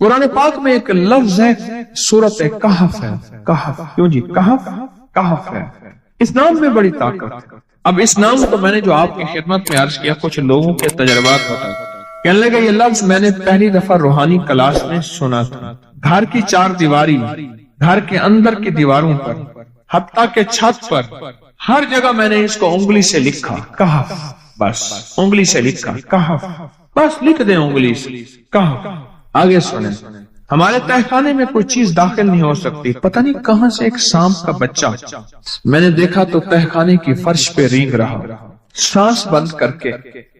قرآن پاک میں ایک لفظ ہے سورۃ کہف ہے. کہف کیوں جی؟ کہف کہف ہے. اس نام میں بڑی طاقت ہے. اب اس نام کو میں نے جو آپ کی خدمت میں عرض کیا، کچھ لوگوں کے تجربات بتا، کہنے لگا یہ لفظ میں نے پہلی دفعہ روحانی کلاس میں سنا تھا. گھر کی چار دیواری، گھر کے اندر کی دیواروں پر، حتیٰ کہ چھت پر، ہر جگہ میں نے اس کو انگلی سے لکھا کہف. بس انگلی سے لکھا کہف، بس لکھ دیں انگلی سے کہف. آگے سنیں، ہمارے تہخانے میں کوئی چیز داخل نہیں ہو سکتی. پتہ نہیں کہاں سے ایک سانپ کا بچہ میں نے دیکھا تو تہخانے کی فرش پہ رینگ رہا. سانس بند کر کے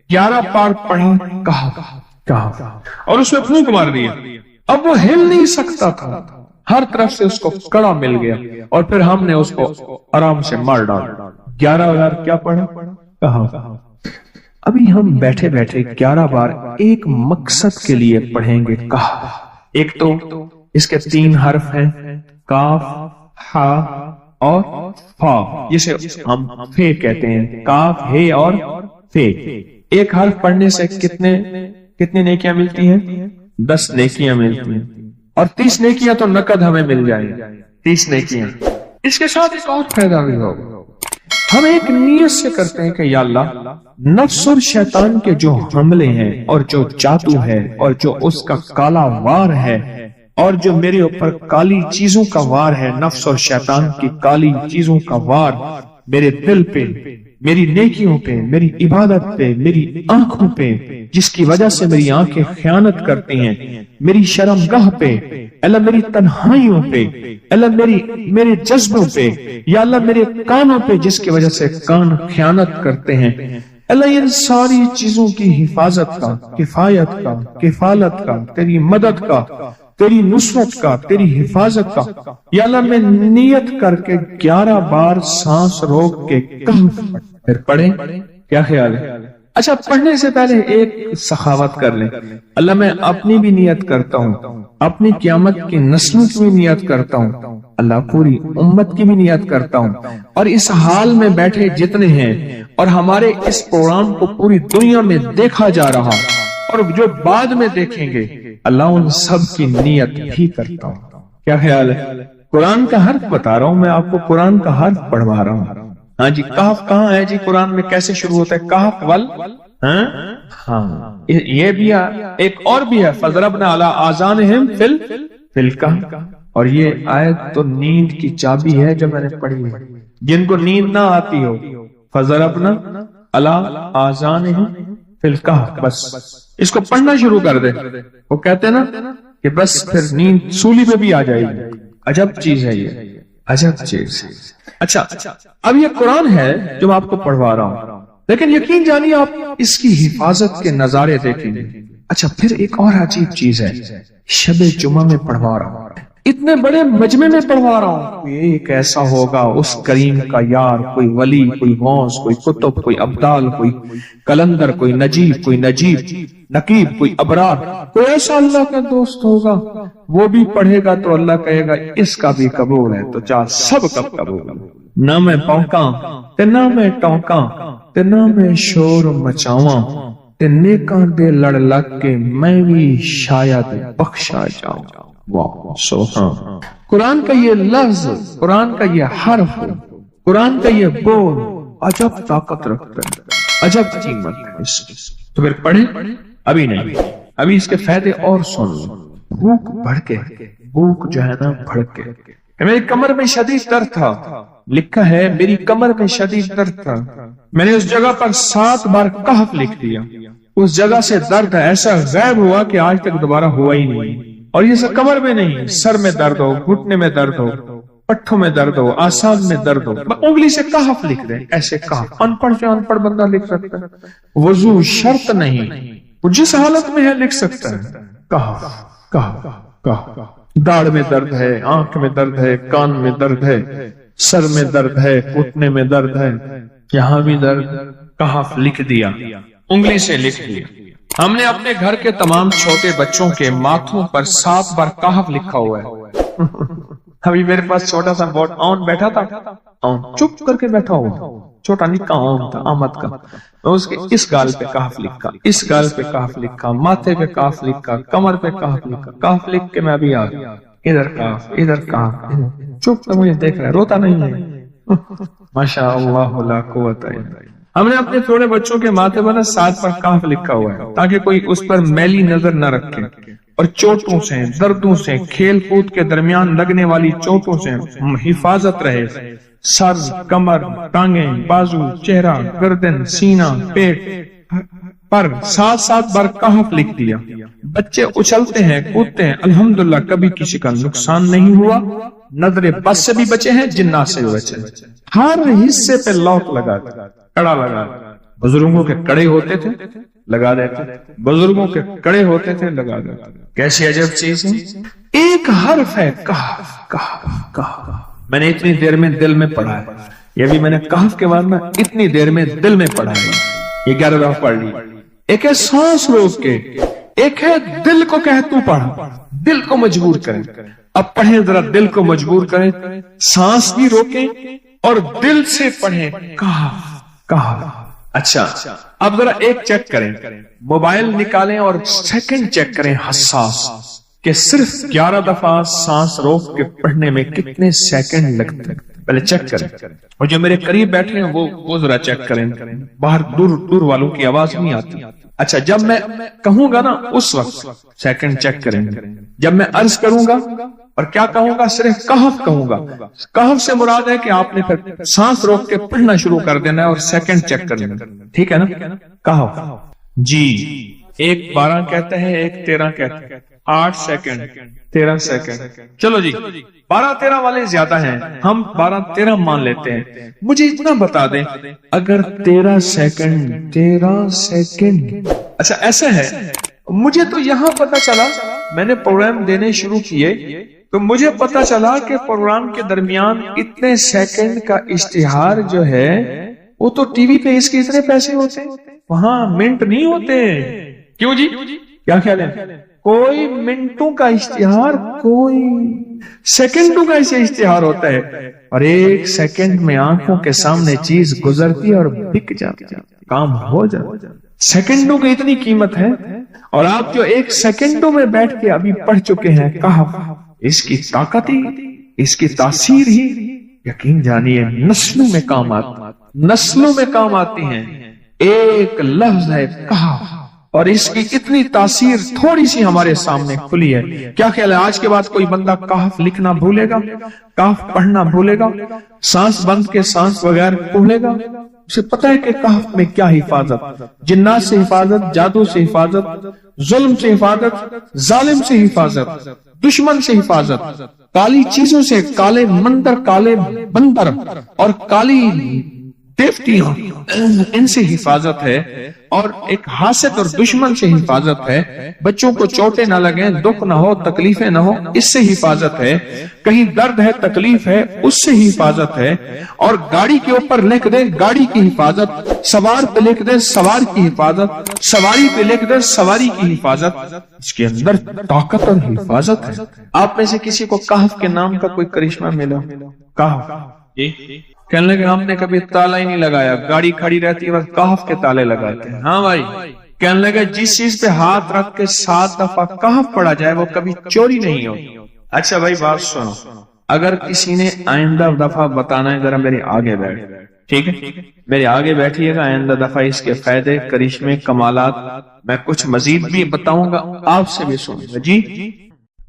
11 بار پڑھا کہف کہف، اور اس میں پھونک مار دیا. اب وہ ہل نہیں سکتا تھا، ہر طرف سے اس کو کڑا مل گیا، اور پھر ہم نے اس کو آرام سے مار ڈالا. 11 بار کیا پڑھا؟ کہف. ابھی ہم بیٹھے بیٹھے 11 بار ایک مقصد کے لیے پڑھیں گے کہف. ایک تو اس کے 3 حرف ہیں، کاف، ہا اور فا، جسے ہم فے کہتے ہیں. کاف، ہے اور فے. ایک حرف پڑھنے سے کتنے نیکیاں ملتی ہیں؟ 10 نیکیاں ملتی ہیں، اور 30 نیکیاں تو نقد ہمیں مل جائیں گی. 30 نیکیاں. اس کے ساتھ ایک اور فائدہ بھی ہوگا. ہم ایک نیت سے کرتے ہیں کہ یا اللہ، نفس اور شیطان کے جو حملے ہیں اور جو جادو ہے اور جو اس کا کالا وار ہے اور جو میرے اوپر کالی چیزوں کا وار ہے، نفس اور شیطان کی کالی چیزوں کا وار میرے دل پہ، میری نیکیوں پہ، میری عبادت پہ، میری آنکھوں پہ، جس کی وجہ سے میری آنکھیں خیانت کرتی ہیں، میری شرمگاہ پہ، اللہ میری تنہائیوں پہ، اللہ میرے جذبوں پہ، یا اللہ میرے کانوں پہ جس کی وجہ سے کان خیانت کرتے ہیں. اللہ ان ساری چیزوں کی حفاظت کا، کفایت کا، کفالت کا، تیری مدد کا، تیری نصرت کا، تیری حفاظت کا، یا اللہ میں نیت کر کے 11 بار سانس روک کے کہف. پھر پڑھیں. کیا خیال ہے؟ اچھا، پڑھنے سے پہلے ایک سخاوت کر لیں. اللہ میں اپنی بھی نیت کرتا ہوں، اپنی قیامت کی نسلوں کی بھی نیت کرتا ہوں، اللہ پوری امت کی بھی نیت کرتا ہوں، اور اس حال میں بیٹھے جتنے ہیں اور ہمارے اس پروگرام کو پوری دنیا میں دیکھا جا رہا اور جو بعد میں دیکھیں گے، اللہ ان سب کی نیت بھی کرتا ہوں. کیا خیال ہے؟ قرآن کا حرف بتا رہا ہوں میں آپ کو، قرآن کا حرف پڑھوا رہا ہوں. ہاں جی، کہف کہاں ہے جی؟ قرآن میں کیسے شروع ہوتا ہے؟ کہف ول. ہاں یہ بھی ہے. ایک اور بھی ہے، فضربنا علی آذانہم فی الکہف. اور یہ آیت تو نیند کی چابی ہے جو میں نے پڑھی ہے. جن کو نیند نہ آتی ہو، فضربنا علی آذانہم فی الکہف، بس اس کو پڑھنا شروع کر دے. وہ کہتے ہیں نا کہ بس پھر نیند سولی پہ بھی آ جائے گی. عجب چیز ہے یہ، عجب چیز. اچھا، اب یہ قرآن ہے جو میں آپ کو پڑھوا رہا ہوں، لیکن یقین جانیے آپ اس کی حفاظت کے نظارے دیکھیں گے. اچھا، پھر ایک اور عجیب چیز ہے، شب جمعہ میں پڑھوا رہا ہوں، اتنے بڑے مجمع میں پڑھوا رہا ہوں. ایک ایسا ہوگا اس کریم کا یار، کوئی ولی، کوئی غوث، کوئی قطب، کوئی ابدال، کوئی کلندر، کوئی نجیب، کوئی نقیب، کوئی ابرار، کوئی ایسا اللہ کا دوست ہوگا. وہ بھی پڑھے گا تو اللہ کہے گا اس کا بھی قبول ہے، تو جا سب کا قبول ہے. نہ میں پونکاں تے نہ میں ٹونکاں تے نہ میں شور مچاواں تے نیکاں دے لڑ لگ کے میں بھی شاید بخشا جاؤں. واہ سبحان. قرآن کا یہ لفظ، قرآن کا یہ حرف، قرآن کا یہ بول عجب طاقت رکھتا ہے، عجب قیمت ہے اس کی. تو پھر پڑھیں. ابھی نہیں، ابھی اس کے فائدے اور سن لو. بھوک بھڑکے، بھوک جو ہے نا بھڑکے. میری کمر میں شدید درد تھا، لکھا ہے میری کمر میں شدید درد تھا. میں نے اس جگہ پر 7 بار کہف لکھ دیا. اس جگہ سے درد ایسا غائب ہوا کہ آج تک دوبارہ ہوا ہی نہیں. اور یہ سب کمر میں نہیں، سر میں درد ہو، گھٹنے میں درد ہو، پٹھوں میں درد ہو، آسان میں درد ہو، انگلی سے کہف لکھ دیں. ایسے کہف ان پڑھ سے ان پڑھ بندہ لکھ سکتا ہے. وضو شرط نہیں، وہ جس حالت میں ہے لکھ سکتا ہے. کہف کہف کہف. داڑھ میں درد ہے، آنکھ میں درد ہے، کان میں درد ہے، سر میں درد ہے، گھٹنے میں درد ہے، یہاں بھی درد. کہف لکھ دیا، انگلی سے لکھ دیا. ہم نے اپنے گھر کے تمام چھوٹے بچوں کے ماتھوں پر 7 بار کہف لکھا ہوا ہے. ابھی میرے پاس چھوٹا سا بورڈ آن بیٹھا تھا، آن چپ کر کے بیٹھا ہوا. چھوٹا نکا آم تھا آمد کا، میں اس کے اس گال پہ کاف لکھا، اس گال پہ کاف لکھا، ماتھے پہ کاف لکھا، کمر پہ کاف لکھا، کاف لکھ کے میں ابھی آ گیا، ادھر کاف ادھر کاف، چپ تو مجھے دیکھ رہا ہے، روتا نہیں ہے۔ ماشاء اللہ لا قوت الا باللہ۔ ہم نے اپنے چھوٹے بچوں کے ماتھے پر 7 پر کاف لکھا ہوا ہے تاکہ کوئی اس پر میلی نظر نہ رکھے، اور چوٹوں سے، دردوں سے، کھیل کود کے درمیان لگنے والی چوٹوں سے حفاظت رہے۔ سر، کمر، ٹانگیں، بازو، چہرہ، گردن، سینہ، پیٹ پر 7 بار کہف لکھ دیا۔ بچے اچھلتے ہیں، کودتے ہیں، الحمدللہ کبھی کسی کا نقصان نہیں ہوا، نظر بس سے بھی بچے ہیں، جنات سے بھی بچے ہیں۔ ہر حصے پہ لاک لگا دیا، کڑا لگا دیا۔ بزرگوں کے کڑے ہوتے تھے لگا دیتے، بزرگوں کے کڑے ہوتے تھے لگا دیتے۔ کیسی عجب چیز ہے، ایک حرف ہے کہف، کہف، کہف۔ میں نے اتنی دیر میں دل میں پڑھا ہے، یہ بھی میں نے کہف کے بعد میں اتنی دیر میں دل میں پڑھا ہے، یہ 11 دفعہ پڑھ لی۔ ایک ہے سانس روک کے، ایک ہے دل کو کہ تو پڑھ، دل کو مجبور کریں۔ اب پڑھیں ذرا، دل کو مجبور کریں، سانس بھی روکیں اور دل سے پڑھیں کہف، کہف۔ اچھا اب ذرا ایک چیک کریں، موبائل نکالیں اور سیکنڈ چیک کریں حساس، کہ صرف 11 دفعہ سانس روک کے پڑھنے میں کتنے سیکنڈ لگتے ہیں، پہلے چیک کریں۔ اور جو میرے قریب بیٹھے ہیں وہ ذرا چیک کریں، باہر دور دور والوں کی آواز نہیں آتی۔ اچھا جب میں کہوں گا نا اس وقت سیکنڈ چیک کریں گے، جب میں عرض کروں گا اور کیا کہوں گا، صرف کہف کہوں گا، کہف سے مراد ہے کہ آپ نے پھر سانس روک کے پڑھنا شروع کر دینا ہے اور سیکنڈ چیک کر لینا، ٹھیک ہے نا؟ کہف جی، 1 12 کہتے ہیں، 1 13 کہتے ہیں، 8 سیکنڈ، 13 سیکنڈ۔ چلو جی 12 13 والے زیادہ ہیں، ہم 12 13 مان لیتے ہیں۔ مجھے اتنا بتا دیں، اگر 13 سیکنڈ، اچھا ایسا ہے، مجھے تو یہاں پتا چلا، میں نے پروگرام دینے شروع کیے تو مجھے پتا چلا کہ پروگرام کے درمیان اتنے سیکنڈ کا اشتہار جو ہے وہ تو ٹی وی پہ اس کے اتنے پیسے ہوتے، وہاں منٹ نہیں ہوتے۔ کیوں جی، کیا خیال ہے؟ کوئی منٹوں کا اشتہار، کوئی سیکنڈوں کا اسے اشتہار ہوتا ہے، اور 1 سیکنڈ میں آنکھوں کے سامنے چیز گزرتی اور بک جاتی، کام ہو جاتا۔ سیکنڈوں کی اتنی قیمت ہے، اور آپ جو 1 سیکنڈوں میں بیٹھ کے ابھی پڑھ چکے ہیں کہف، اس کی طاقت ہی، اس کی تاثیر ہی یقین جانیے نسلوں میں کام آتی، نسلوں میں کام آتی ہیں۔ ایک لفظ ہے کہف، اور اس کی اتنی تاثیر تھوڑی سی ہمارے سامنے کھلی ہے۔ کیا خیال ہے آج کے بعد کوئی بندہ کہف لکھنا بھولے گا، کہف پڑھنا بھولے گا، سانس بند کے سانس بغیر بھولے گا؟ اسے پتہ ہے کہ کہف میں کیا حفاظت، جنات سے حفاظت، جادو سے حفاظت، ظلم سے حفاظت، ظالم سے حفاظت، دشمن سے حفاظت، کالی چیزوں سے، کالے مندر، کالے بندر اور کالی دیوتیاں، ان سے حفاظت ہے، اور ایک حاسد اور دشمن سے حفاظت ہے۔ بچوں کو چوٹیں نہ لگیں، دکھ نہ ہو، تکلیفیں نہ ہو، اس سے حفاظت ہے۔ کہیں درد ہے، تکلیف ہے، اس سے حفاظت ہے۔ اور گاڑی کے اوپر لکھ دیں گاڑی کی حفاظت، سوار پہ لکھ دیں سوار کی حفاظت، سواری پہ لکھ دیں سواری کی حفاظت، اس کے اندر طاقت اور حفاظت ہے۔ آپ میں سے کسی کو کہف کے نام کا کوئی کرشمہ ملا؟ کہف جی، کہنے لگے ہم نے کبھی تالا ہی نہیں لگایا، گاڑی کھڑی رہتی ہے بس کہف کے تالے لگاتے ہیں۔ ہاں بھائی، کہنے لگے جس چیز پہ ہاتھ رکھ کے 7 دفعہ کہف پڑھا جائے وہ کبھی چوری نہیں ہوگی۔ اچھا بھائی بات سنو، اگر کسی نے آئندہ دفعہ بتانا ہے، ذرا میرے آگے بیٹھ، ٹھیک ہے؟ میرے آگے بیٹھیے گا، آئندہ دفعہ اس کے فائدے، کرشمے، کمالات میں کچھ مزید بھی بتاؤں گا، آپ سے بھی سنیں گا۔ جی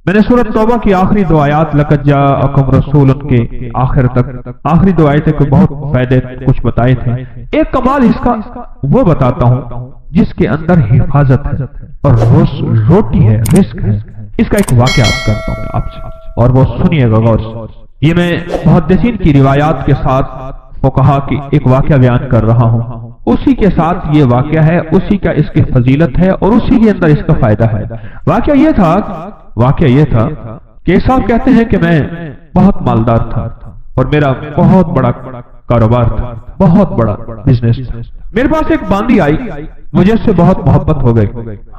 میں نے سورۃ توبہ کی آخری 2 آیات لقد جاءکم رسول کے آخر تک، آخری 2 آیتیں کو بہت فائدے کچھ بتائے تھے۔ ایک کمال اس کا وہ بتاتا ہوں جس کے اندر حفاظت ہے اور روٹی ہے، رزق ہے۔ اس کا ایک واقعہ کرتا ہوں آپ سے، اور وہ سنیے گا غور سے۔ یہ میں محدثین کی روایات کے ساتھ فقہا کی ایک واقعہ بیان کر رہا ہوں، اسی کے ساتھ یہ واقعہ ہے، اسی کا اس کی فضیلت ہے اور اسی کے اندر اس کا فائدہ ہے۔ واقعہ یہ تھا کہ صاحب کہتے ہیں کہ میں بہت مالدار تھا اور میرا بہت بڑا کاروبار تھا، بہت بڑا بزنس تھا۔ میرے پاس ایک باندی آئی، مجھے اس سے بہت محبت ہو گئی،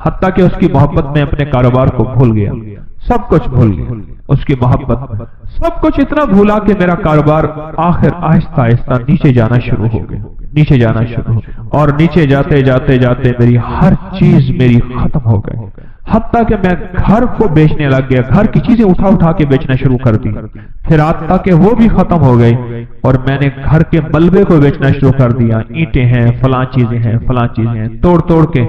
حتیٰ کہ اس کی محبت میں اپنے کاروبار کو بھول گیا، سب کچھ بھول گیا، اس کی محبت سب کچھ اتنا بھولا کہ میرا کاروبار آخر آہستہ آہستہ نیچے جانا شروع ہو گیا، نیچے جانا شروع ہو، اور نیچے جاتے جاتے جاتے میری ہر چیز میری ختم ہو گئی، حتیٰ کہ میں گھر کو بیچنے لگ گیا، گھر کی چیزیں اٹھا اٹھا کے بیچنا شروع کر دی، پھر حتیٰ کہ وہ بھی ختم ہو گئی اور میں نے گھر کے ملبے کو بیچنا شروع کر دیا، اینٹیں ہیں، فلاں چیزیں ہیں، فلاں چیزیں ہیں، توڑ توڑ کے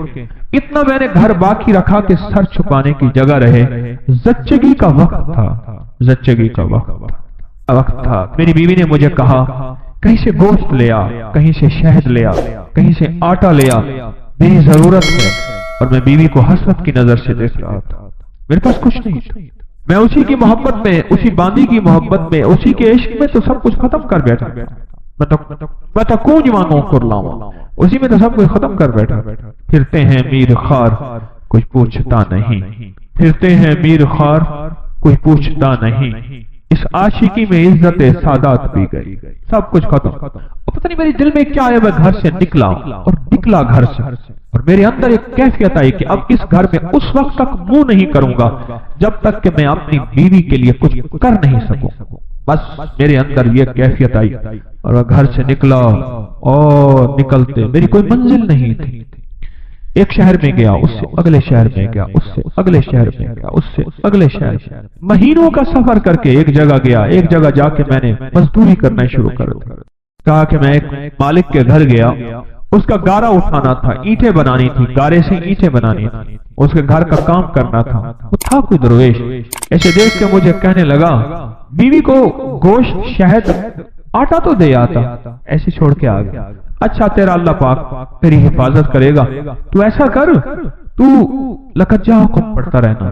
اتنا میں نے گھر باقی رکھا کہ سر چھپانے کی جگہ رہے۔ زچگی کا وقت تھا، زچگی کا وقت تھا، میری بیوی نے مجھے کہا کہیں سے گوشت لے آ، کہیں سے شہد لے آ، کہیں سے آٹا لے آ، میری ضرورت ہے، اور میں بیوی کو حسرت کی نظر سے دیکھ رہا تھا، میرے پاس کچھ نہیں تھا، میں اسی کی محبت میں، اسی باندی کی محبت میں، اسی کے عشق میں تو سب کچھ ختم کر بیٹھا، میں تو کون مانگوں کر لاؤں، اسی میں تو سب کچھ ختم کر بیٹھا۔ پھرتے ہیں میر خار کچھ پوچھتا نہیں، پھرتے ہیں میر خار کوئی پوچھتا نہیں، اس عاشقی میں عزت سادات بھی گئی، سب کچھ ختم۔ پتہ نہیں میرے دل میں کیا ہے، میں گھر سے نکلا اور نکلا گھر سے، اور میرے اندر ایک کیفیت آئی کہ اب اس گھر میں اس وقت تک منہ نہیں کروں گا جب تک کہ میں اپنی بیوی کے لیے کچھ کر نہیں سکوں، بس میرے اندر یہ کیفیت آئی، اور میں گھر سے نکلا، اور نکلتے میری کوئی منزل نہیں تھی، ایک شہر میں گیا، اس سے اگلے شہر میں گیا، اس سے اگلے شہر میں گیا، اس سے اگلے شہر، مہینوں کا سفر کر کے ایک جگہ گیا، ایک جگہ جا کے میں نے مزدوری کرنا شروع کر دیا، کہا کہ میں ایک مالک کے گھر گیا، اس کا گارا اٹھانا تھا، اینٹیں بنانی تھی، گارے سے اینٹیں بنانی تھی، اس کے گھر کا کام کرنا تھا، وہ تھا کوئی درویش، ایسے دیکھ کے مجھے کہنے لگا بیوی کو گوشت شہد آٹا تو دے آتا، ایسے چھوڑ کے آ گیا، اچھا تیرا اللہ پاک تیری حفاظت کرے گا، تو ایسا کر تو لقد جاءکم پڑھتا رہنا،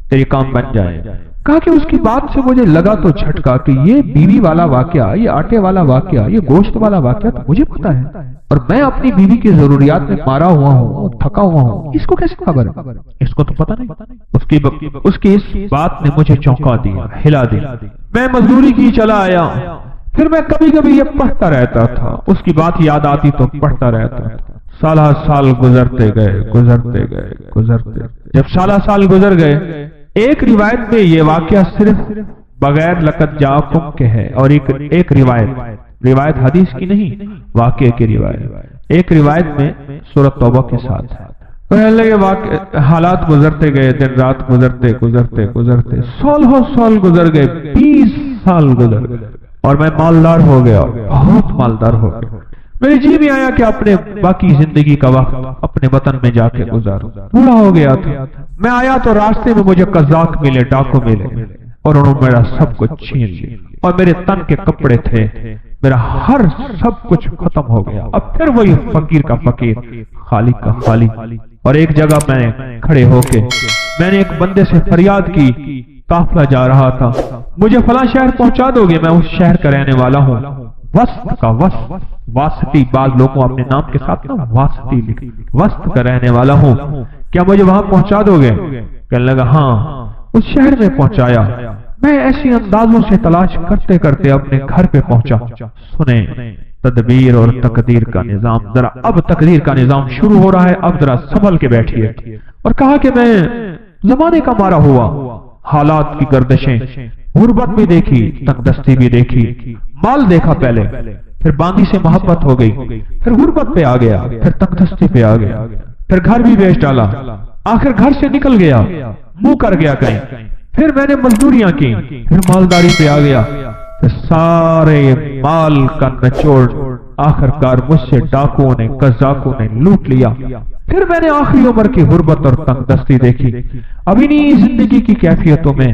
تیری کام بن جائے۔ کہا کہ اس کی بات سے مجھے لگا تو جھٹکا کہ یہ بیوی والا واقعہ، یہ آٹے والا واقعہ، یہ گوشت والا واقعہ تو مجھے پتا ہے، اور میں اپنی بیوی کی ضروریات میں مارا ہوا ہوں، تھکا ہوا ہوں، اس کو کیسے خبر ہے؟ اس کو تو پتا نہیں۔ اس کی اس بات نے مجھے چونکا دیا، ہلا دیا، میں مزدوری کی چلا آیا، پھر میں کبھی کبھی یہ پڑھتا رہتا تھا، اس کی بات یاد آتی تو پڑھتا رہتا تھا، سالہ سال گزرتے گئے، گزرتے گئے، گزرتے، جب سالہ سال گزر گئے، ایک روایت میں یہ واقعہ صرف بغیر لقد جاءکم کے ہے، اور ایک روایت حدیث کی نہیں، واقعے کی روایت، ایک روایت میں سورۃ توبہ کے ساتھ ہے۔ پہلے حالات گزرتے گئے، دن رات گزرتے گزرتے گزرتے سال گزر گئے، 20 سال گزر گئے، اور میں مالدار ہو گیا، بہت مالدار ہو گیا، میرے جی میں آیا کہ اپنے باقی زندگی کا وقت اپنے وطن میں جا کے گزاروں، بوڑھا ہو گیا تھا، میں آیا تو راستے میں مجھے قزاق ملے، ڈاکو ملے، اور انہوں نے میرا سب کچھ چھین لیا، اور میرے تن کے کپڑے تھے، میرا ہر سب کچھ ختم ہو گیا، اب پھر وہی فقیر کا فقیر، خالق کا خالق۔ اور ایک جگہ میں کھڑے ہو کے میں نے ایک بندے سے فریاد کی، قافلہ جا رہا تھا، مجھے فلاں شہر پہنچا دو گے، میں اس شہر کا رہنے والا ہوں، وسط کا واسطی، بعض لوگوں اپنے نام کے ساتھ نا واسطی لکھ، وسط کا رہنے والا ہوں، کیا مجھے وہاں پہنچا دو گے؟ کہنے لگا ہاں، اس شہر میں پہنچایا، میں ایسی اندازوں سے تلاش کرتے کرتے اپنے گھر پہ پہنچا۔ سنیں تدبیر اور تقدیر کا نظام، ذرا اب تقدیر کا نظام شروع ہو رہا ہے، اب ذرا سنبھل کے بیٹھیے۔ اور کہا کہ میں زمانے کا مارا ہوا، حالات کی گردشیں، غربت بھی دیکھی، تنگ دستی بھی دیکھی، مال دیکھا پہلے، پھر باندی سے محبت ہو گئی، پھر غربت پہ آ گیا، پھر تنگ دستی پہ آ گیا، پھر گھر بھی بیچ ڈالا، آخر گھر سے نکل گیا، منہ کر گیا کہیں، پھر میں نے مزدوریاں کی، پھر مالداری پہ آ گیا، پھر سارے مال کا نچوڑ آخر کار مجھ سے ڈاکوؤں نے، قزاقوں نے لوٹ لیا۔ پھر میں نے آخری عمر کی غربت اور تنگ دستی دیکھی، ابھی نہیں زندگی کی کیفیتوں میں،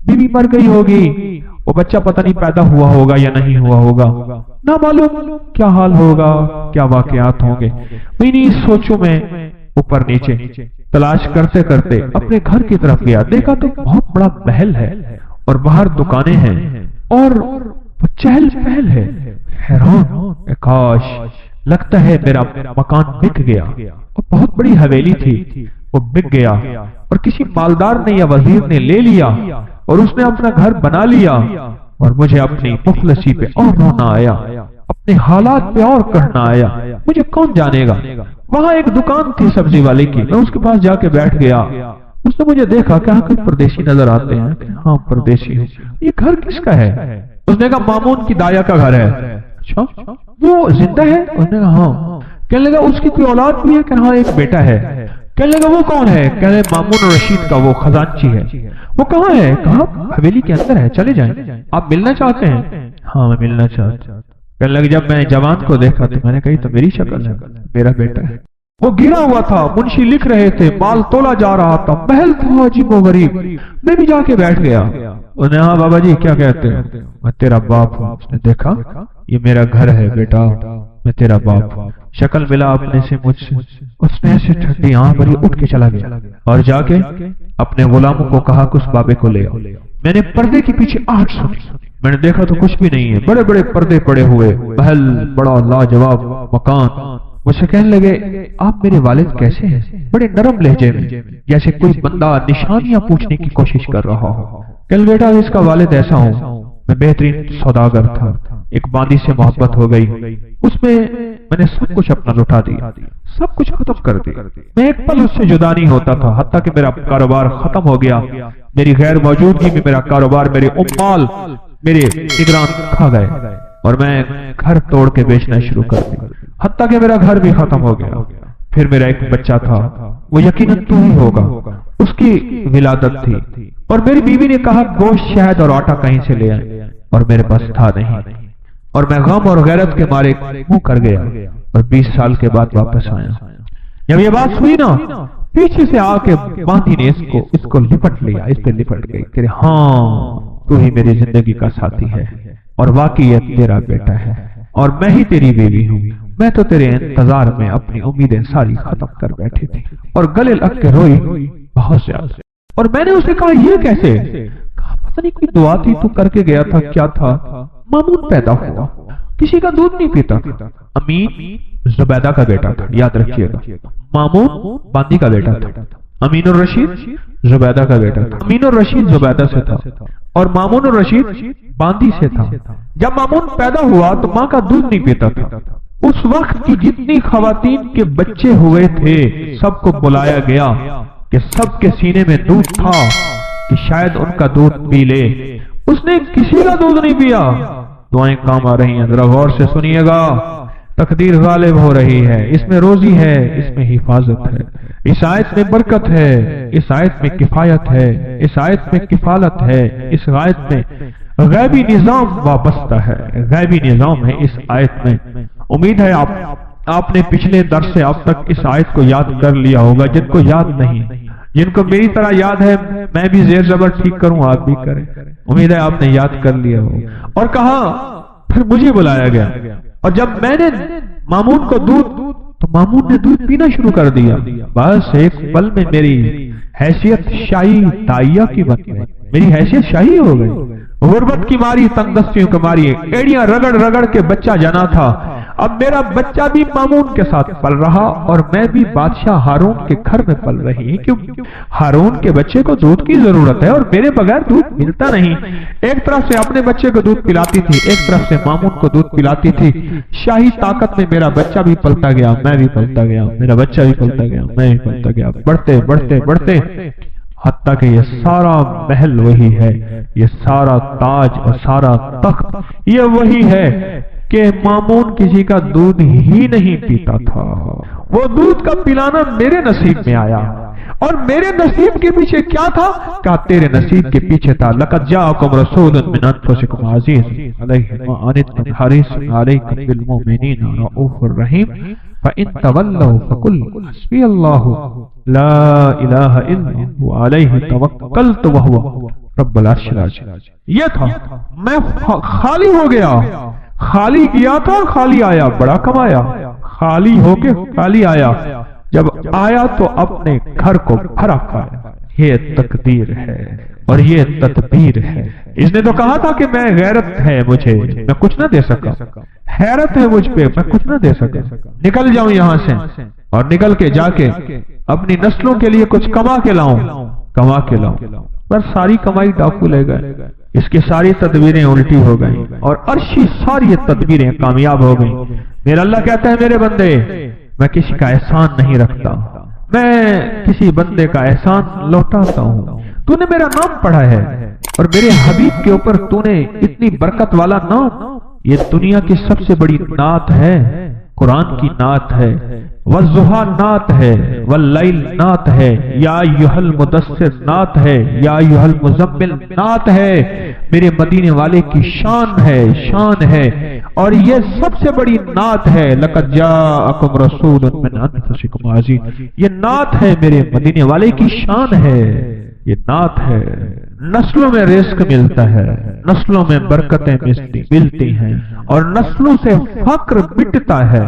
بیوی مر گئی ہوگی، وہ بچہ پتہ نہیں پیدا ہوا ہوگا یا نہیں ہوا ہوگا، نہ معلوم کیا حال ہوگا، کیا واقعات ہوں گے، انہی سوچوں میں اوپر نیچے تلاش کرتے کرتے اپنے گھر کی طرف گیا، دیکھا تو بہت بڑا محل ہے، اور باہر دکانیں ہیں، اور چہل پہل ہے، حیران، کاش لگتا ہے میرا مکان بک گیا، اور بہت بڑی حویلی تھی، وہ بک گیا، اور کسی مالدار نے یا وزیر نے لے لیا، اور اس نے اپنا گھر بنا لیا، اور مجھے اپنی مفلسی پہ اور رونا آیا، اپنے حالات پہ اور کہنا آیا، مجھے کون جانے گا۔ وہاں ایک دکان تھی سبزی والے کی، میں اس کے پاس جا کے بیٹھ گیا، اس نے مجھے دیکھا کہ ہاں کوئی پردیسی نظر آتے ہیں کہ ہاں پردیسی ہوں. یہ گھر کس کا ہے؟ اس نے کہا مامون کی دایا کا گھر ہے. اچھا وہ زندہ ہے؟ اس نے کہا ہاں. کہنے لگا اس کی کوئی اولاد بھی ہے؟ کہ ہاں ایک بیٹا ہے. کہنے لگا وہ کون ہے؟ کہنے لگا مامون رشید کا وہ خزانچی ہے. وہ کہاں ہے؟ کہا حویلی کے اندر ہے، چلے جائیں. آپ ملنا چاہتے ہیں؟ ہاں میں ملنا چاہتا ہوں. کہنے لگا جب میں جوان کو دیکھا تو میں نے کہی تو میری شکل ہے، میرا بیٹا ہے. وہ گرا ہوا تھا، منشی لکھ رہے تھے، مال تولا جا رہا تھا، محل تھا عجیب و غریب. میں بھی جا کے بیٹھ گیا. انہوں نے ہاں بابا جی کیا کہتے ہیں؟ میں تیرا باپ ہوں. اس نے دیکھا یہ میرا گھر ہے بیٹا، میں تیرا باپ ہوں. شکل ملا اپنے سے مجھ سے. اس نے ایسے ٹھنڈی آنکھ بھری اٹھ کے چلا گیا اور جا کے اپنے غلاموں کو کہا کہ اس بابے کو لے آؤ. میں نے پردے کے پیچھے آہٹ سنی. میں نے دیکھا تو کچھ بھی نہیں ہے، بڑے بڑے پردے پڑے ہوئے، محل بڑا لاجواب مکان. مجھ سے کہنے لگے آپ میرے والد کیسے ہیں؟ بڑے نرم لہجے میں، جیسے کوئی بندہ نشانیاں پوچھنے کی کوشش کر رہا ہو. کہنے بیٹا اس کا والد ایسا ہوں، میں بہترین سوداگر تھا، ایک باندی سے محبت ہو گئی، اس میں نے سب کچھ اپنا لٹا دیا، سب کچھ ختم کر دیا. میں ایک پل اس سے جدا نہیں ہوتا تھا، حتیٰ کہ میرا کاروبار ختم ہو گیا. میری غیر موجودگی میں میرا کاروبار، میرے امال میرے نگران کھا گئے اور میں گھر توڑ کے بیچنا شروع کر دیا، حتیٰ کہ میرا گھر بھی ختم ہو گیا. پھر میرا ایک بچہ تھا، وہ یقیناً تو ہی ہوگا، اس کی ولادت تھی اور میری بیوی نے کہا گوشت شہد اور آٹا کہیں سے لے آئے اور میرے پاس تھا نہیں اور میں غم اور غیرت کے مارے منہ کر گیا اور 20 سال کے بعد واپس آیا. جب یہ بات ہوئی نا، پیچھے سے آ کے باندھی نے اس کو لپٹ لیا، اس پہ لپٹ گئی کہ ہاں تو ہی میری زندگی کا ساتھی ہے اور واقعی یہ تیرا بیٹا ہے اور میں ہی تیری بیوی ہوں. میں تو تیرے انتظار میں اپنی امیدیں ساری ختم کر بیٹھی تھی اور گلے لگ کے روئی بہت زیادہ. اور میں نے اسے کہا یہ کیسے؟ کہا پتہ نہیں کوئی دعا تھی تو کر کے گیا تھا. کیا تھا؟ مامون پیدا ہوا، کسی کا دودھ نہیں پیتا تھا. امین زبیدہ کا بیٹا تھا، یاد رکھیے گا. مامون باندی کا بیٹا تھا، امین الرشید زبیدہ کا بیٹا تھا. امین الرشید زبیدہ سے تھا اور مامون الرشید باندی سے تھا. جب مامون پیدا ہوا تو ماں کا دودھ نہیں پیتا تھا. اس وقت کی جتنی خواتین کے بچے ہوئے تھے سب کو بلایا گیا کہ سب کے سینے میں دودھ تھا کہ شاید ان کا دودھ پی لے. اس نے کسی کا دودھ نہیں پیا. دعائیں کام آ رہی ہیں، ذرا غور سے سنیے گا. تقدیر غالب ہو رہی ہے، اس میں روزی ہے، اس میں حفاظت ہے، اس آیت میں برکت ہے، اس آیت میں کفایت ہے، اس آیت میں کفالت ہے، اس آیت میں غیبی نظام وابستہ ہے، غیبی نظام ہے اس آیت میں. امید ہے آپ نے پچھلے درس سے اب تک اس آیت کو یاد کر لیا ہوگا. جن کو یاد نہیں، جن کو میری طرح یاد ہے، میں بھی زیر زبر ٹھیک کروں، آپ بھی کریں. امید ہے آپ نے یاد کر لیا ہوگا. اور کہا پھر مجھے بلایا گیا اور جب میں نے مامون کو تو مامون نے دودھ پینا شروع کر دیا. بس ایک پل میں میری حیثیت شاہی تائیہ کی بن گئی، میری حیثیت شاہی ہو گئی. غربت کی ماری، تنگ دستیوں کی ماری، ایڑیاں رگڑ رگڑ کے بچہ جنا تھا. اب میرا بچہ بھی مامون کے ساتھ پل رہا اور میں بھی بادشاہ ہارون کے گھر میں پل رہی، کیونکہ ہارون کے بچے کو دودھ کی ضرورت ہے اور میرے بغیر دودھ ملتا نہیں. ایک طرف سے اپنے بچے کو دودھ پلاتی تھی، ایک طرف سے مامون کو دودھ پلاتی تھی. شاہی طاقت میں میرا بچہ بھی پلتا گیا، میں بھی پلتا گیا، میرا بچہ بھی پلتا گیا، میں بھی پلتا گیا. بڑھتے بڑھتے بڑھتے حتیٰ کہ یہ سارا محل وہی ہے، یہ سارا تاج اور سارا تخت یہ وہی ہے کہ مامون کسی کا دودھ ہی نہیں پیتا تھا. وہ دودھ کا پلانا میرے نصیب میں آیا اور میرے نصیب کے پیچھے کیا تھا؟ کہا تیرے نصیب کے پیچھے تھا لقد جاءکم رسول من انفسکم عزیز علیہ ما عنتم حریص علیکم بالمؤمنین رؤوف الرحیم فإن تولوا فقل حسبی اللہ لا الہ الا هو علیہ توکلت وهو رب العرش العظیم. یہ تھا، میں خالی ہو گیا، خالی کیا تھا خالی آیا، بڑا کمایا، خالی ہو کے خالی آیا. جب آیا تو اپنے گھر کو بھرا کھایا. یہ تقدیر ہے اور یہ تدبیر ہے. اس نے تو کہا تھا کہ میں غیرت ہے مجھے، میں کچھ نہ دے سکا، حیرت ہے مجھ پہ، میں کچھ نہ دے سکا، نکل جاؤں یہاں سے اور نکل کے جا کے اپنی نسلوں کے لیے کچھ کما کے لاؤں. پر ساری کمائی ڈاکو لے گئے. اس کی ساری تدبیریں الٹی ہو گئیں اور عرشی ساری تدبیریں کامیاب ہو گئیں. میرا اللہ کہتا ہے میرے بندے میں کسی کا احسان نہیں رکھتا، میں کسی بندے کا احسان لوٹاتا ہوں، تو نے میرا نام پڑھا ہے اور میرے حبیب کے اوپر تو نے اتنی برکت والا نام، یہ دنیا کی سب سے بڑی نعت ہے، قرآن کی نعت ہے، والضحیٰ نعت ہے، واللیل نعت ہے، یا ایھا المدثر نعت ہے، یا ایھا المزمل نعت ہے، میرے مدینے والے کی شان ہے اور یہ سب سے بڑی نعت ہے، لقد جاءکم رسول من انفسکم عزیز، یہ نعت ہے، میرے مدینے والے کی شان ہے، یہ نعت ہے۔ نسلوں میں رزق ملتا ہے، نسلوں میں برکتیں ملتی ہیں اور نسلوں سے فقر مٹتا ہے۔